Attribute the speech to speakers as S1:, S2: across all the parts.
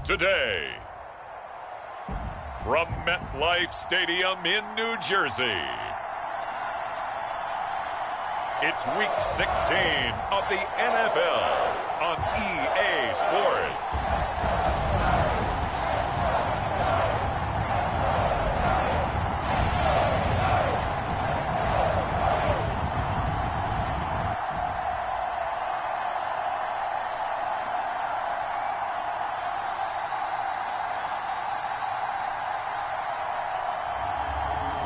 S1: today. From MetLife Stadium in New Jersey, it's Week 16 of the NFL on EA Sports.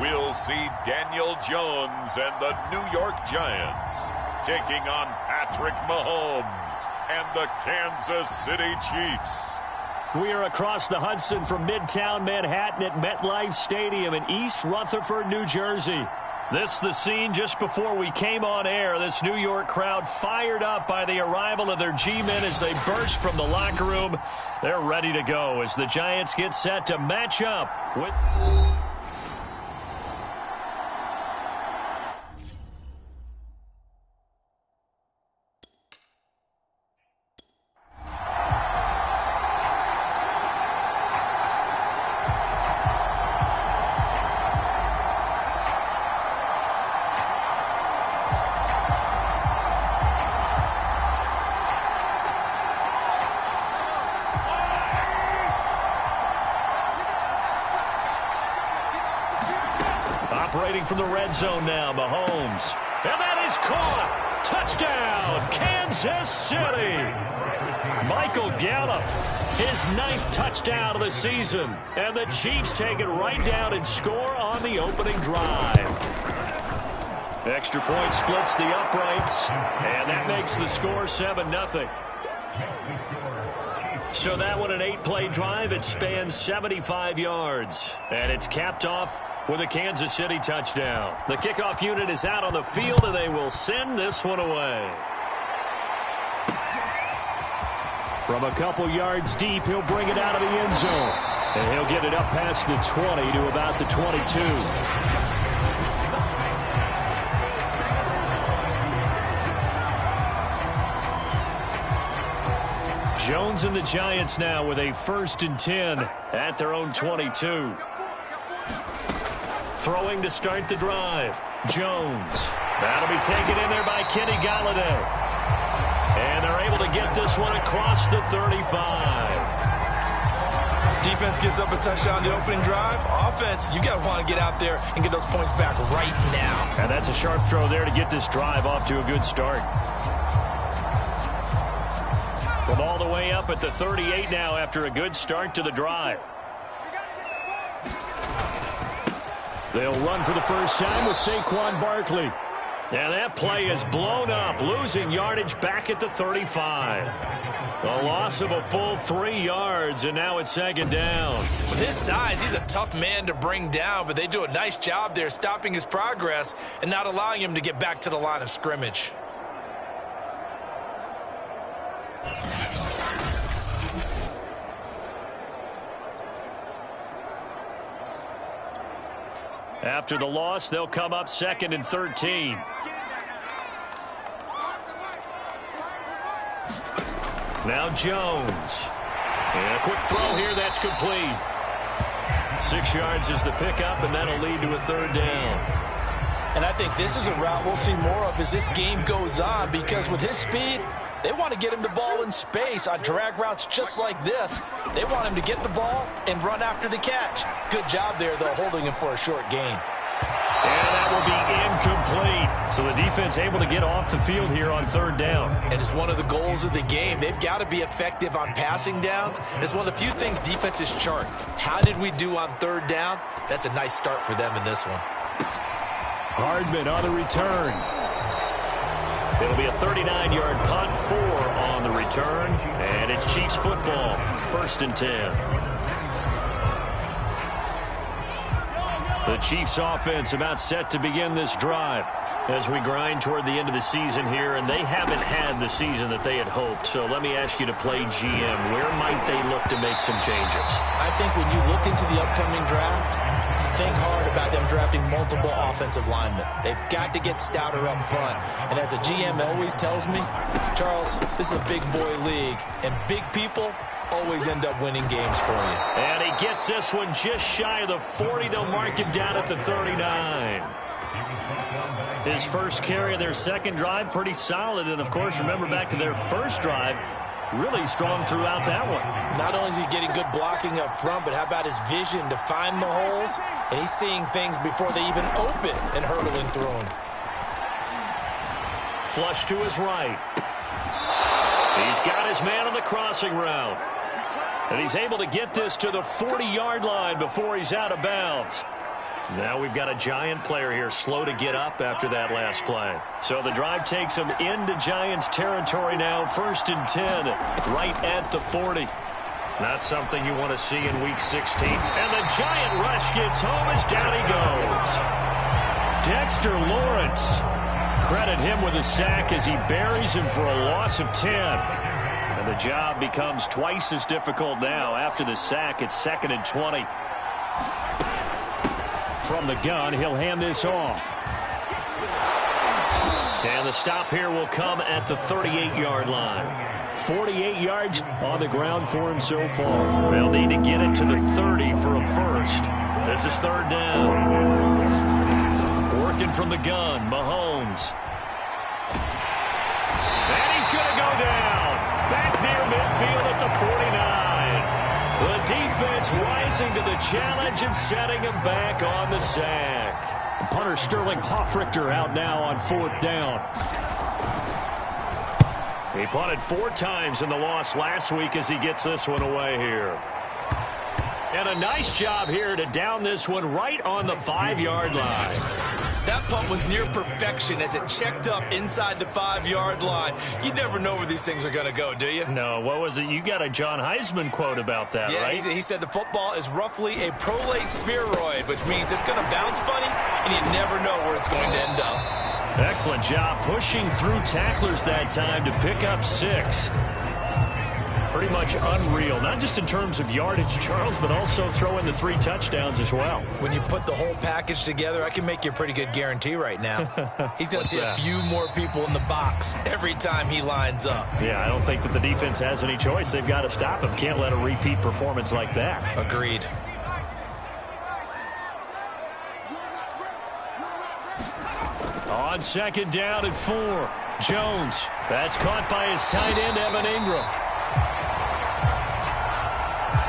S1: We'll see Daniel Jones and the New York Giants taking on Patrick Mahomes and the Kansas City Chiefs.
S2: We are across the Hudson from Midtown Manhattan at MetLife Stadium in East Rutherford, New Jersey. This the scene just before we came on air. This New York crowd fired up by the arrival of their G-men as they burst from the locker room. They're ready to go as the Giants get set to match up with... Operating from the red zone now, Mahomes. And that is caught. Touchdown, Kansas City. Michael Gallup, his 9th touchdown of the season. And the Chiefs take it right down and score on the opening drive. Extra point splits the uprights, and that makes the score 7-0. So that one, an 8-play drive. It spans 75 yards, and it's capped off with a Kansas City touchdown. The kickoff unit is out on the field, and they will send this one away. From a couple yards deep, he'll bring it out of the end zone. And he'll get it up past the 20 to about the 22. Jones and the Giants now with a 1st and 10 at their own 22. Throwing to start the drive. Jones. That'll be taken in there by Kenny Golladay. And they're able to get this one across the 35.
S3: Defense gives up a touchdown the opening drive. Offense, you got to want to get out there and get those points back right now.
S2: And that's a sharp throw there to get this drive off to a good start. From all the way up at the 38 now after a good start to the drive. They'll run for the first time with Saquon Barkley. And that play is blown up, losing yardage back at the 35. A loss of a full 3 yards, and now it's 2nd down.
S3: With his size, he's a tough man to bring down, but they do a nice job there stopping his progress and not allowing him to get back to the line of scrimmage.
S2: After the loss, they'll come up 2nd and 13. Now Jones. And a quick throw here, that's complete. 6 yards is the pickup, and that'll lead to a 3rd down.
S3: And I think this is a route we'll see more of as this game goes on, because with his speed, they want to get him the ball in space on drag routes just like this. They want him to get the ball and run after the catch. Good job there, though, holding him for a short gain.
S2: And that will be incomplete. So the defense able to get off the field here on 3rd down.
S3: And it's one of the goals of the game. They've got to be effective on passing downs. It's one of the few things defenses chart. How did we do on 3rd down? That's a nice start for them in this one.
S2: Hardman on the return. It'll be a 39-yard punt, 4 on the return, and it's Chiefs football, 1st and 10. The Chiefs offense about set to begin this drive as we grind toward the end of the season here, and they haven't had the season that they had hoped. So let me ask you to play GM. Where might they look to make some changes?
S3: I think when you look into the upcoming draft, think hard about them drafting multiple offensive linemen. They've got to get stouter up front. And as a GM always tells me, Charles, this is a big boy league, and big people always end up winning games for you.
S2: And he gets this one just shy of the 40. They'll mark him down at the 39. His first carry of their second drive, pretty solid. And, of course, remember back to their first drive, really strong throughout that one.
S3: Not only is he getting good blocking up front, but how about his vision to find the holes? And he's seeing things before they even open and hurdling through them.
S2: Flush to his right. He's got his man on the crossing route. And he's able to get this to the 40-yard line before he's out of bounds. Now we've got a Giant player here slow to get up after that last play. So the drive takes him into Giants territory now, 1st and 10, right at the 40. Not something you want to see in Week 16. And the Giant rush gets home as down he goes. Dexter Lawrence. Credit him with a sack as he buries him for a loss of 10. And the job becomes twice as difficult now. After the sack, it's 2nd and 20. From the gun, he'll hand this off. And the stop here will come at the 38-yard line. 48 yards on the ground for him so far. They'll need to get it to the 30 for a first. This is 3rd down. Working from the gun, Mahomes. And he's going to go down. Back near midfield at the 49. The defense rising to the challenge and setting him back on the sack. Punter Sterling Hoffrichter out now on 4th down. He punted 4 times in the loss last week as he gets this one away here. And a nice job here to down this one right on the 5-yard line.
S3: That punt was near perfection as it checked up inside the 5-yard line. You never know where these things are going to go, do you?
S2: No, what was it? You got a John Heisman quote about that,
S3: yeah,
S2: right?
S3: He said the football is roughly a prolate spheroid, which means it's going to bounce funny, and you never know where it's going to end up.
S2: Excellent job pushing through tacklers that time to pick up 6. Pretty much unreal, not just in terms of yardage, Charles, but also throw in the 3 touchdowns as well.
S3: When you put the whole package together, I can make you a pretty good guarantee right now. He's going to see a few more people in the box every time he lines up.
S2: Yeah, I don't think that the defense has any choice. They've got to stop him. Can't let a repeat performance like that.
S3: Agreed.
S2: On 2nd down and 4, Jones. That's caught by his tight end, Evan Ingram.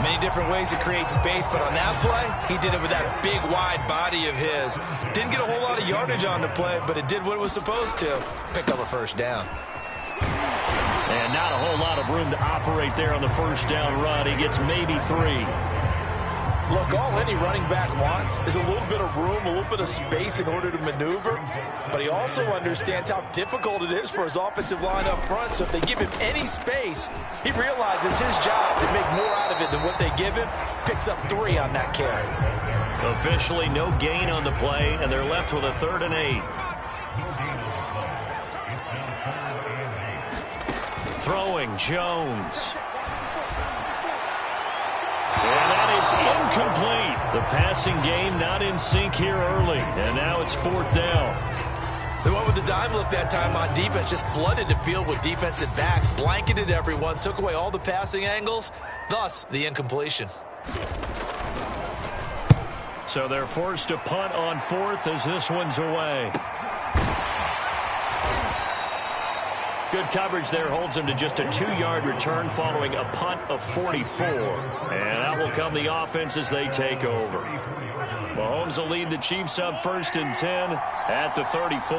S3: Many different ways to create space, but on that play, he did it with that big, wide body of his. Didn't get a whole lot of yardage on the play, but it did what it was supposed to. Pick up a 1st down.
S2: And not a whole lot of room to operate there on the 1st down run. He gets maybe 3.
S3: Look, all any running back wants is a little bit of room, a little bit of space in order to maneuver. But he also understands how difficult it is for his offensive line up front. So if they give him any space, he realizes his job to make more out of it than what they give him. Picks up 3 on that carry.
S2: Officially no gain on the play, and they're left with a 3rd and 8. Throwing, Jones. And that is incomplete. The passing game not in sync here early. And now it's 4th down.
S3: They went with the dime look that time on defense. Just flooded the field with defensive backs. Blanketed everyone. Took away all the passing angles. Thus, the incompletion.
S2: So they're forced to punt on 4th as this one's away. Good coverage there holds him to just a 2-yard return following a punt of 44. And out will come the offense as they take over. Mahomes will lead the Chiefs up 1st and 10 at the 34.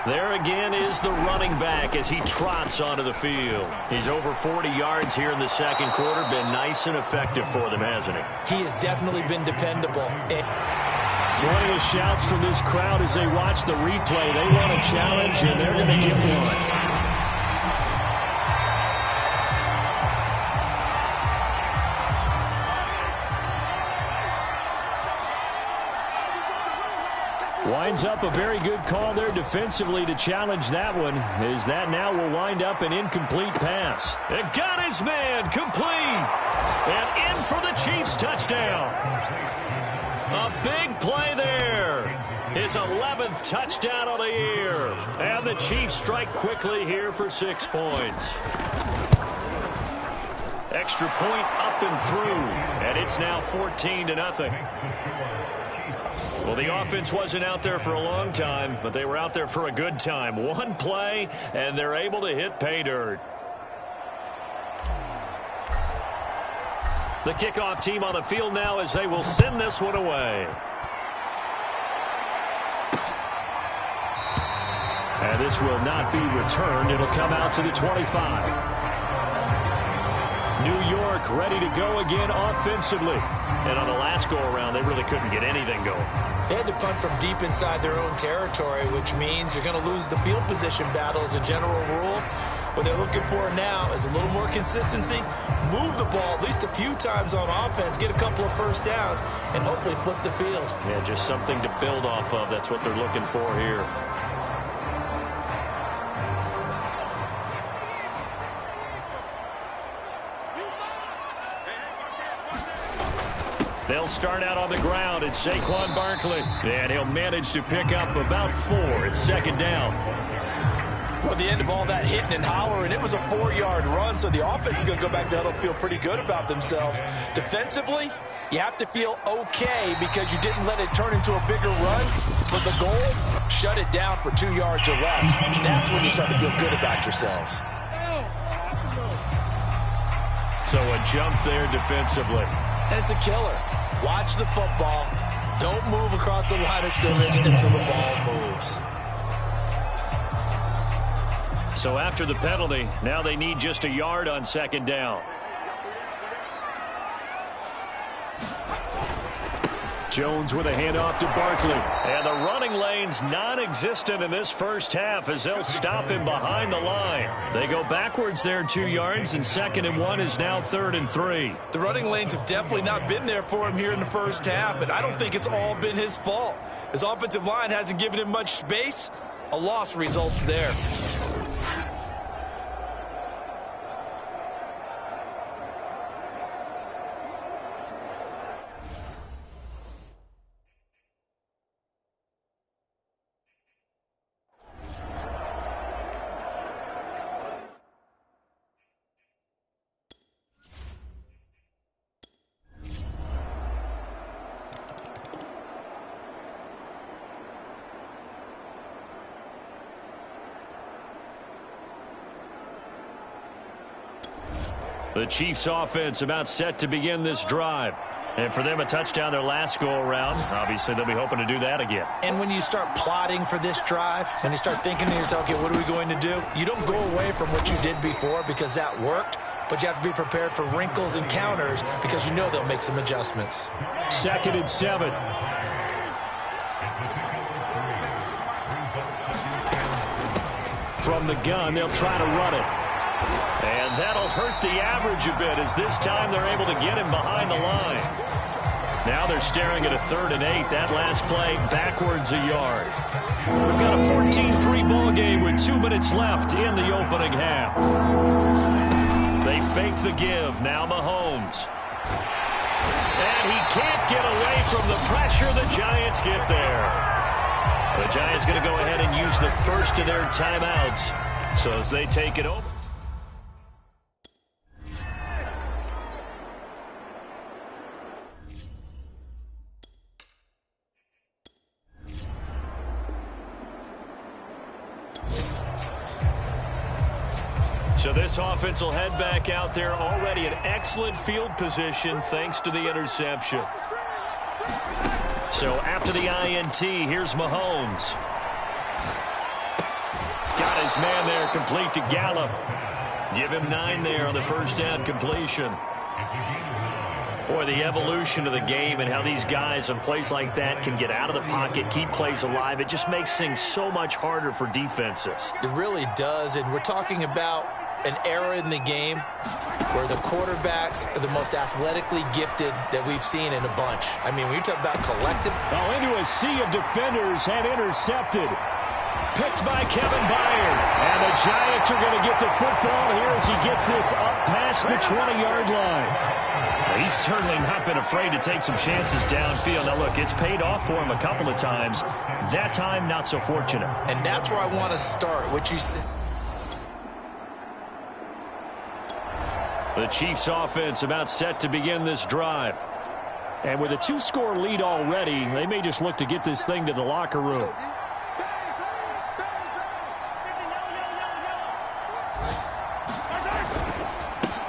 S2: There again is the running back as he trots onto the field. He's over 40 yards here in the 2nd quarter. Been nice and effective for them, hasn't he?
S3: He has definitely been dependable.
S2: Plenty of shouts from this crowd as they watch the replay. They want a challenge, and they're going to give one. Winds up a very good call there defensively to challenge that one, as that now will wind up an incomplete pass. It got his man complete. And in for the Chiefs touchdown. A big play there. His 11th touchdown of the year. And the Chiefs strike quickly here for 6 points. Extra point up and through, and it's now 14-0. Well, the offense wasn't out there for a long time, but they were out there for a good time. One play, and they're able to hit pay dirt. The kickoff team on the field now as they will send this one away. And this will not be returned. It'll come out to the 25. New York ready to go again offensively. And on the last go-around, they really couldn't get anything going.
S3: They had to punt from deep inside their own territory, which means you're going to lose the field position battle as a general rule. What they're looking for now is a little more consistency, move the ball at least a few times on offense, get a couple of first downs, and hopefully flip the field.
S2: Yeah, just something to build off of. That's what they're looking for here. They'll start out on the ground. It's Saquon Barkley. And he'll manage to pick up about 4. It's second down.
S3: Well, the end of all that hitting and hollering, it was a 4-yard run, so the offense is going to go back there and feel pretty good about themselves. Defensively, you have to feel okay because you didn't let it turn into a bigger run. But the goal, shut it down for 2 yards or less. That's when you start to feel good about yourselves.
S2: So a jump there defensively.
S3: And it's a killer. Watch the football. Don't move across the line of scrimmage until the ball moves.
S2: So after the penalty, now they need just a yard on second down. Jones with a handoff to Barkley. And the running lane's non-existent in this first half as they'll stop him behind the line. They go backwards there 2 yards, and 2nd and 1 is now 3rd and 3.
S3: The running lanes have definitely not been there for him here in the first half, and I don't think it's all been his fault. His offensive line hasn't given him much space. A loss results there.
S2: The Chiefs offense about set to begin this drive. And for them, a touchdown their last go-around. Obviously, they'll be hoping to do that again.
S3: And when you start plotting for this drive, when you start thinking to yourself, okay, what are we going to do? You don't go away from what you did before because that worked, but you have to be prepared for wrinkles and counters because you know they'll make some adjustments.
S2: 2nd and 7. From the gun, they'll try to run it. And that'll hurt the average a bit as this time they're able to get him behind the line. Now they're staring at a 3rd and 8. That last play backwards a yard. We've got a 14-3 ball game with 2 minutes left in the opening half. They fake the give. Now Mahomes. And he can't get away from the pressure. The Giants get there. The Giants going to go ahead and use the first of their timeouts. So as they take it over. So this offense will head back out there already in excellent field position thanks to the interception. So after the INT, here's Mahomes. Got his man there complete to Gallup. Give him 9 there on the first down completion. Boy, the evolution of the game and how these guys in plays like that can get out of the pocket, keep plays alive, it just makes things so much harder for defenses.
S3: It really does, and we're talking about an era in the game where the quarterbacks are the most athletically gifted that we've seen in a bunch. I mean, when you talk about collective.
S2: Oh, into a sea of defenders and intercepted. Picked by Kevin Byard. And the Giants are going to get the football here as he gets this up past the 20-yard line. He's certainly not been afraid to take some chances downfield. Now, look, it's paid off for him a couple of times. That time, not so fortunate.
S3: And that's where I want to start, what you said.
S2: The Chiefs offense about set to begin this drive.
S4: And with a 2-score lead already, they may just look to get this thing to the locker room.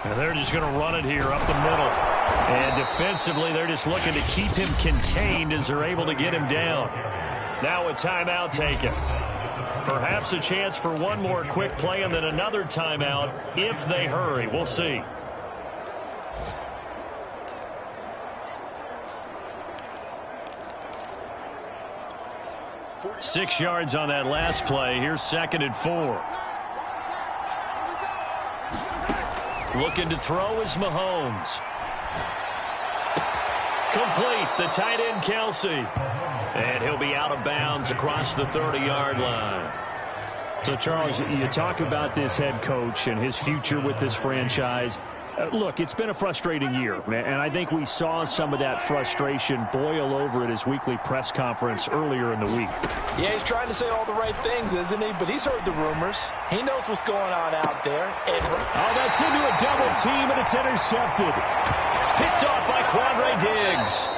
S2: And they're just going to run it here up the middle. And defensively, they're just looking to keep him contained as they're able to get him down. Now a timeout taken. Perhaps a chance for one more quick play and then another timeout if they hurry. We'll see. Six yards on that last play. Here's 2nd and 4. Looking to throw is Mahomes. Complete. The tight end, Kelsey. And he'll be out of bounds across the 30-yard line.
S4: So, Charles, you talk about this head coach and his future with this franchise. Look, it's been a frustrating year, and I think we saw some of that frustration boil over at his weekly press conference earlier in the week.
S3: Yeah, he's trying to say all the right things, isn't he? But he's heard the rumors. He knows what's going on out there.
S4: Oh, that's into a double team, and it's intercepted.
S2: Picked off by Quandre Diggs.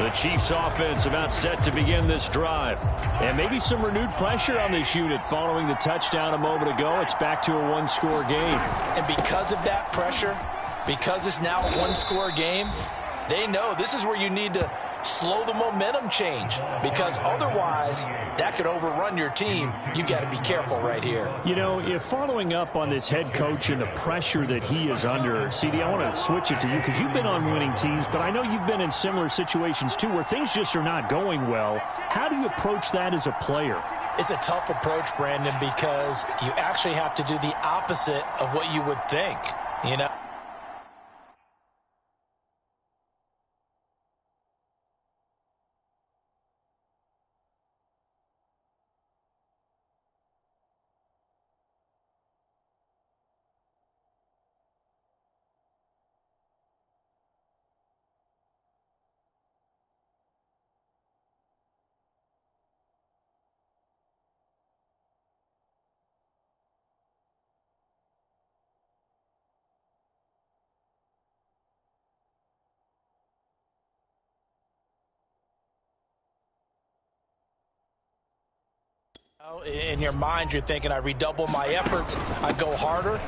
S2: The Chiefs offense about set to begin this drive.
S4: And maybe some renewed pressure on this unit following the touchdown a moment ago. It's back to a 1-score game.
S3: And because of that pressure, because it's now a 1-score game, they know this is where you need to slow the momentum change, because otherwise that could overrun your team. You've got to be careful right here.
S4: You know, if following up on this head coach and the pressure that he is under, CD, I want to switch it to you because you've been on winning teams, but I know you've been in similar situations too where things just are not going well. How do you approach that as a player?
S3: It's a tough approach, Brandon, because you actually have to do the opposite of what you would think, you know. In your mind, you're thinking, I redouble my efforts, I go harder.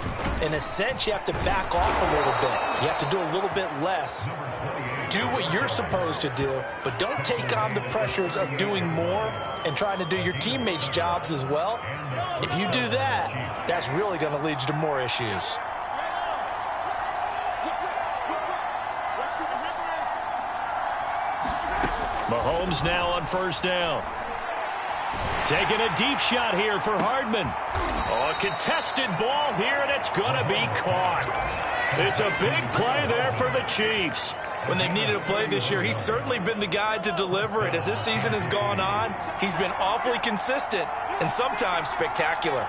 S3: In a sense, you have to back off a little bit. You have to do a little bit less. Do what you're supposed to do, but don't take on the pressures of doing more and trying to do your teammates' jobs as well. If you do that, that's really going to lead you to more issues.
S2: Mahomes now on 1st down. Taking a deep shot here for Hardman. Oh, a contested ball here, and it's going to be caught. It's a big play there for the Chiefs.
S3: When they've needed a play this year, he's certainly been the guy to deliver it. As this season has gone on, he's been awfully consistent and sometimes spectacular.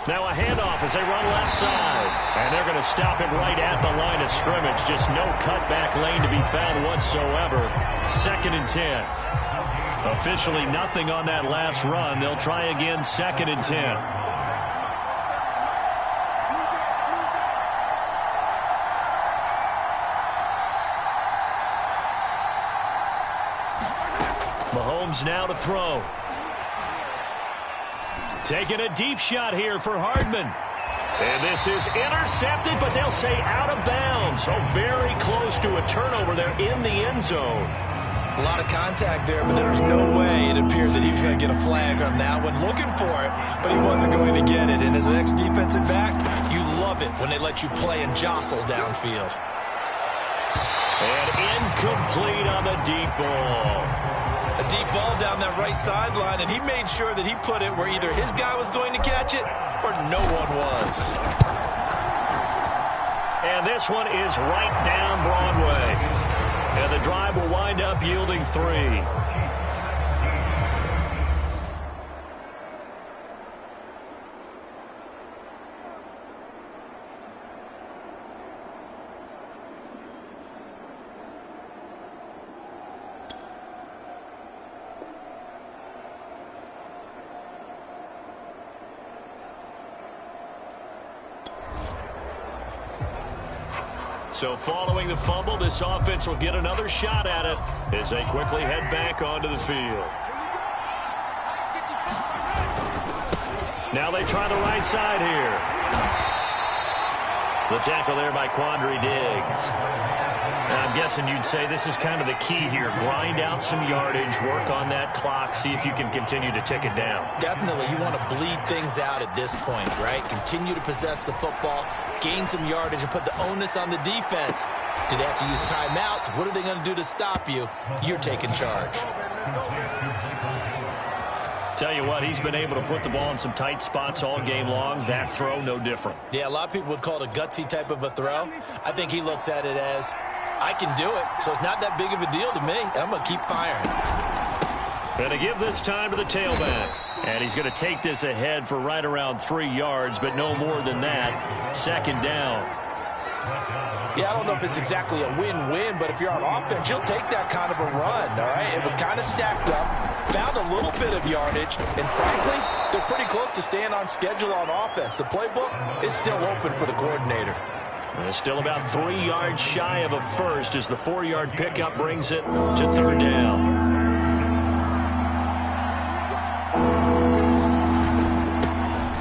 S2: Now a handoff as they run left side. And they're going to stop it right at the line of scrimmage. Just no cutback lane to be found whatsoever. 2nd and 10. Officially nothing on that last run. They'll try again 2nd and 10. Mahomes now to throw. Taking a deep shot here for Hardman. And this is intercepted, but they'll say out of bounds. So very close to a turnover there in the end zone.
S3: A lot of contact there, but there's no way it appeared that he was going to get a flag on that one. Looking for it, but he wasn't going to get it. And as an ex-defensive back, you love it when they let you play and jostle downfield.
S2: And incomplete on the deep ball.
S3: A deep ball down that right sideline, and he made sure that he put it where either his guy was going to catch it or no one was.
S2: And this one is right down Broadway. And the drive will wind up yielding 3. So following the fumble, this offense will get another shot at it as they quickly head back onto the field. Now they try the right side here. The tackle there by Quandre Diggs. And I'm guessing you'd say this is kind of the key here. Grind out some yardage, work on that clock, see if you can continue to tick it down.
S3: Definitely. You want to bleed things out at this point, right? Continue to possess the football, gain some yardage, and put the onus on the defense. Do they have to use timeouts? What are they going to do to stop you? You're taking charge.
S2: Tell you what, he's been able to put the ball in some tight spots all game long. That throw, no different.
S3: Yeah, a lot of people would call it a gutsy type of a throw. I think he looks at it as, I can do it, so it's not that big of a deal to me, and I'm going to keep firing.
S2: Going to give this time to the tailback. And he's going to take this ahead for right around 3 yards, but no more than that. Second down.
S3: Yeah, I don't know if it's exactly a win-win, but if you're on offense, you'll take that kind of a run, all right? It was kind of stacked up, found a little bit of yardage, and frankly, they're pretty close to staying on schedule on offense. The playbook is still open for the coordinator.
S2: And still about 3 yards shy of a first as the 4-yard pickup brings it to third down.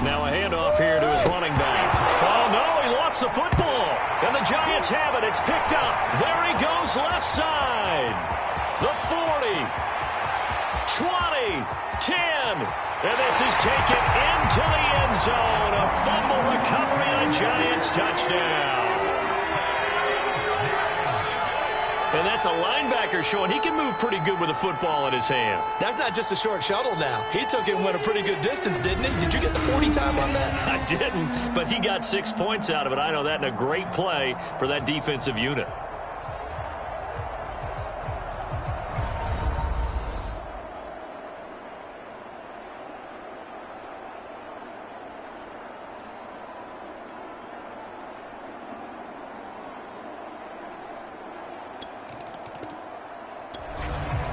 S2: Now a handoff here to his running back. Oh, no, he lost the football. And the Giants have it. It's picked up. There he goes left side. The 40, 20, 10. And this is taken into the end zone. A fumble recovery and a Giants touchdown. And that's a linebacker showing he can move pretty good with a football in his hand.
S3: That's not just a short shuttle now. He took it and went a pretty good distance, didn't he? Did you get the 40 time on that?
S2: I didn't, but he got 6 points out of it. I know that, and a great play for that defensive unit.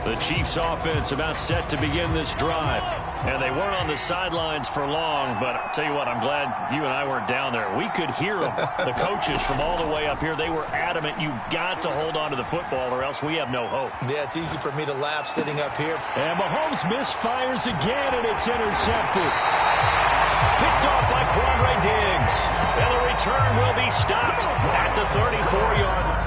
S2: The Chiefs offense about set to begin this drive. And they weren't on the sidelines for long, but I'll tell you what, I'm glad you and I weren't down there. We could hear them. The coaches from all the way up here, they were adamant, you've got to hold on to the football or else we have no hope.
S3: Yeah, it's easy for me to laugh sitting up here.
S4: And Mahomes misfires again, and it's intercepted.
S2: Picked off by Quandre Diggs. And the return will be stopped at the 34-yard line.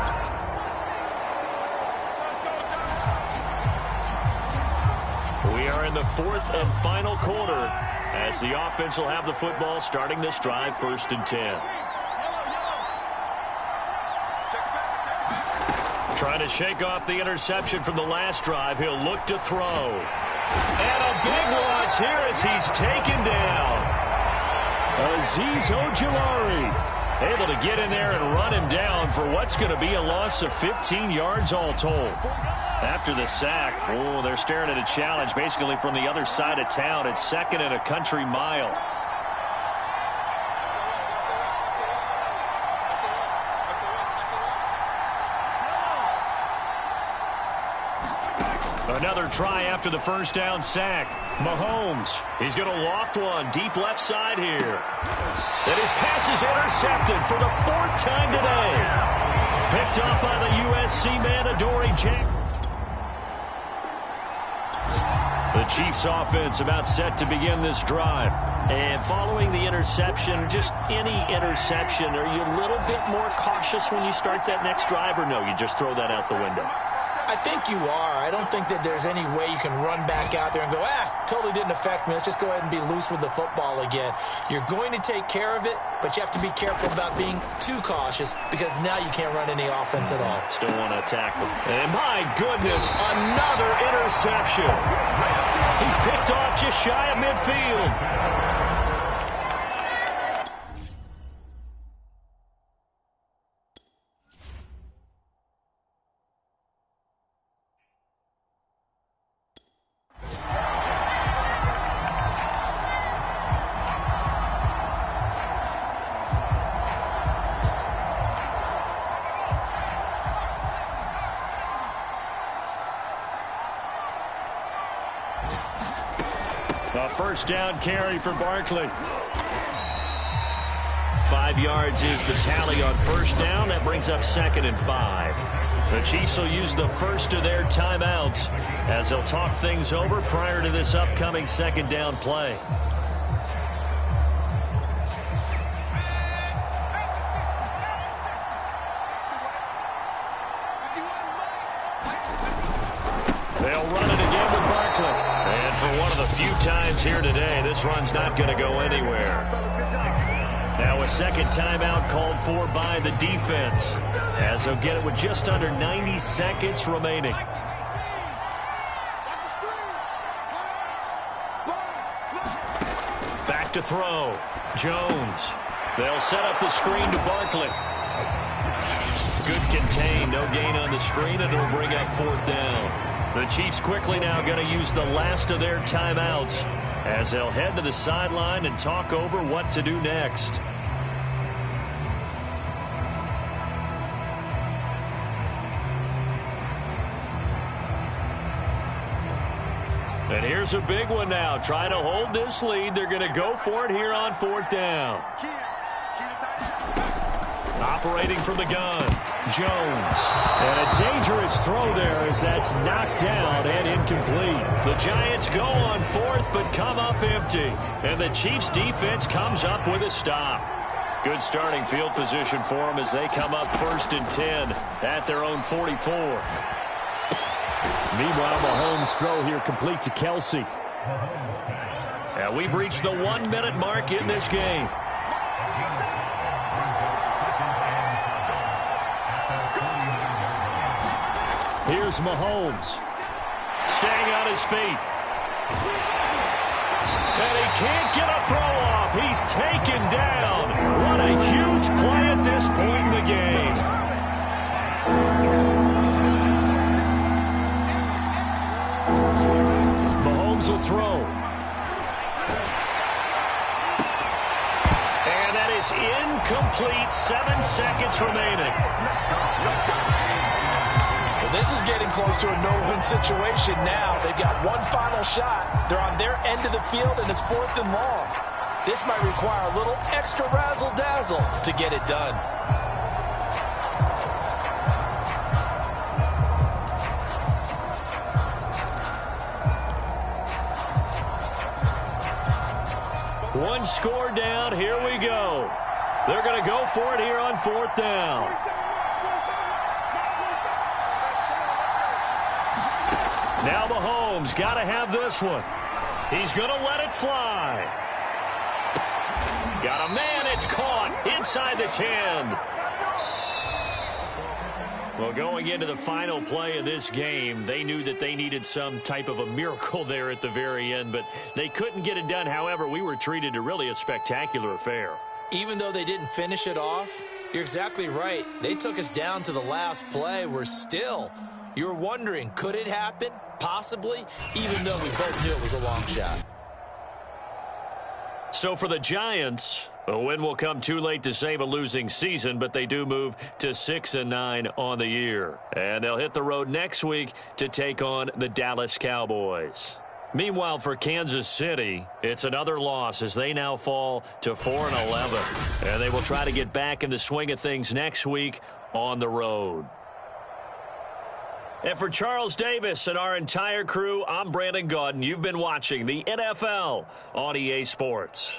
S2: We are in the fourth and final quarter as the offense will have the football starting this drive 1st and 10. Trying to shake off the interception from the last drive. He'll look to throw. And a big loss here as he's taken down. Azeez Ojulari able to get in there and run him down for what's going to be a loss of 15 yards all told. After the sack, oh, they're staring at a challenge basically from the other side of town. It's 2nd and a country mile. Another try after the first down sack. Mahomes, he's going to loft one deep left side here. And his pass is intercepted for the 4th time today. Picked up by the USC man, Adoree Jackson. The Chiefs offense about set to begin this drive. And following the interception, just any interception, are you a little bit more cautious when you start that next drive, or no, you just throw that out the window?
S3: I think you are. I don't think that there's any way you can run back out there and go, totally didn't affect me. Let's just go ahead and be loose with the football again. You're going to take care of it, but you have to be careful about being too cautious because now you can't run any offense at all.
S2: Still want to attack them. And my goodness, another interception. He's picked off just shy of midfield. A first down carry for Barkley. 5 yards is the tally on first down. That brings up 2nd and 5. The Chiefs will use the first of their timeouts as they'll talk things over prior to this upcoming 2nd down play. They'll run it again with Barkley. And for one of the few times here today, this run's not going to go anywhere. Now a 2nd timeout called for by the defense, as they'll get it with just under 90 seconds remaining. Back to throw. Jones. They'll set up the screen to Barkley. Good contain. No gain on the screen, and it'll bring up 4th down. The Chiefs quickly now going to use the last of their timeouts as they'll head to the sideline and talk over what to do next. And here's a big one now. Trying to hold this lead. They're going to go for it here on 4th down. Operating from the gun, Jones.
S4: And a dangerous throw there as that's knocked down and incomplete.
S2: The Giants go on 4th but come up empty. And the Chiefs defense comes up with a stop. Good starting field position for them as they come up 1st and 10 at their own 44.
S4: Meanwhile, Mahomes' throw here complete to Kelsey.
S2: And we've reached the 1-minute mark in this game.
S4: Here's Mahomes.
S2: Staying on his feet. And he can't get a throw off. He's taken down. What a huge play at this point in the game.
S4: Mahomes will throw.
S2: And that is incomplete. 7 seconds remaining.
S3: This is getting close to a no-win situation now. They've got one final shot. They're on their end of the field, and it's 4th and long. This might require a little extra razzle-dazzle to get it done.
S2: One score down. Here we go. They're going to go for it here on 4th down. Now Mahomes got to have this one. He's going to let it fly. Got a man. It's caught inside the 10. Well, going into the final play of this game, they knew that they needed some type of a miracle there at the very end, but they couldn't get it done. However, we were treated to really a spectacular affair.
S3: Even though they didn't finish it off, you're exactly right. They took us down to the last play. We're still, you're wondering, could it happen? Possibly, even though we both knew it was a long shot.
S2: So for the Giants, a win will come too late to save a losing season, but they do move to 6-9 on the year. And they'll hit the road next week to take on the Dallas Cowboys. Meanwhile, for Kansas City, it's another loss as they now fall to 4-11. And they will try to get back in the swing of things next week on the road. And for Charles Davis and our entire crew, I'm Brandon Gaudin. You've been watching the NFL on EA Sports.